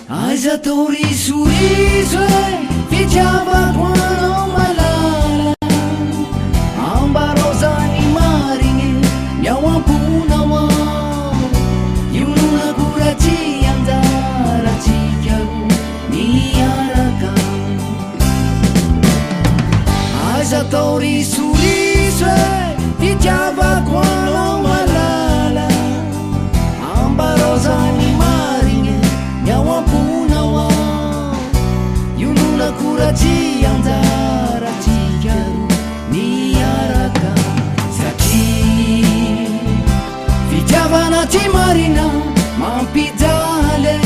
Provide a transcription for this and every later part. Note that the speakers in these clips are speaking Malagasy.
Aiza tori sorriso Ficava quando malala Amba rosa ni marine Miau ampuna wa Yununa kurachi andara chikaru Ni araka Aiza tori sorriso Ficava quando malala Amba rosa ni marine Miau ampuna wa Yununa kurachi andara chikaru Ni araka Satria Fitiavana ti marina Mampidale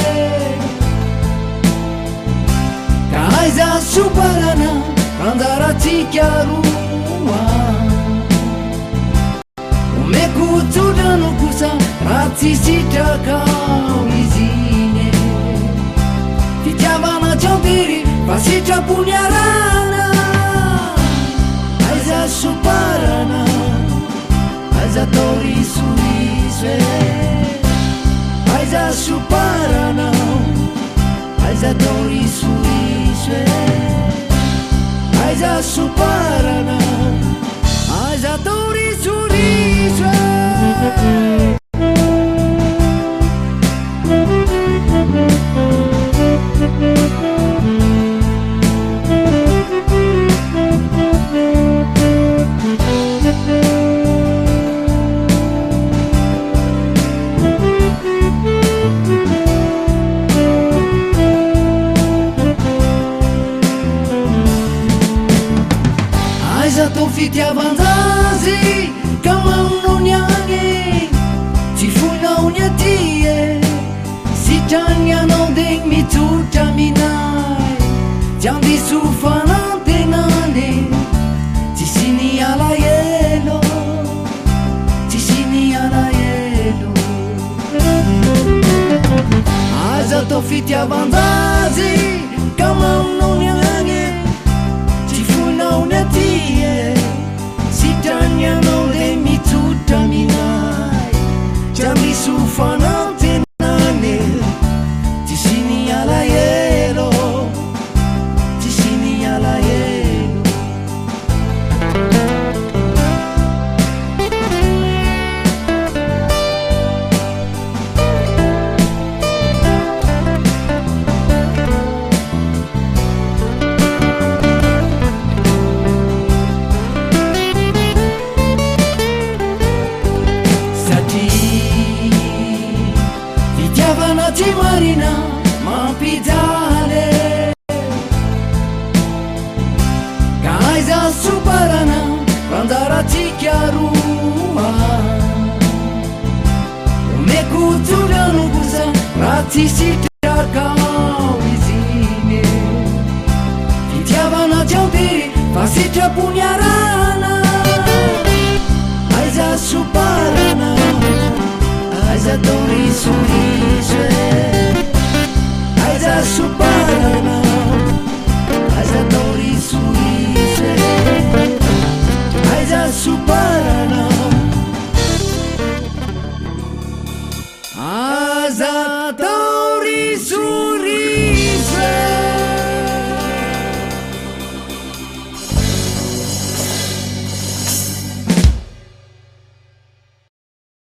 Ka aiza suparana Andara tikarua Umekutudano kusa Ratisitrakau izine Fitiavana jambiri Pasitra punyarana Aiza suparana Aiza tori suriswe Aiza suparana Aiza tori suriswe Aiza suparana Aiza tori suriswe Aiza to fitiavanzazy Kamauno niagny Tsy fonao niatie Sitrany anao degny mitsotra minay Tsy andiso fanantenany Tsy siny alahelo Tsy siny alahelo Aiza to fitiavanzazy Kamauno niagny Tsy fonao niatie Sitrany anao degny mitsotra minay Tsy andiso fanantenany Tsy siny alahelo Tsy siny alahelo Fitiavana ti marina Mampidale Ka aiza suparana Andara tikarua Umekutudano kusa Ratisitrakau izine Fitiavana jambiri Pasitra punyarana Aiza suparana Aiza tori suriswe Aiza suparana Aiza tori suriswe Aiza suparana Aiza tori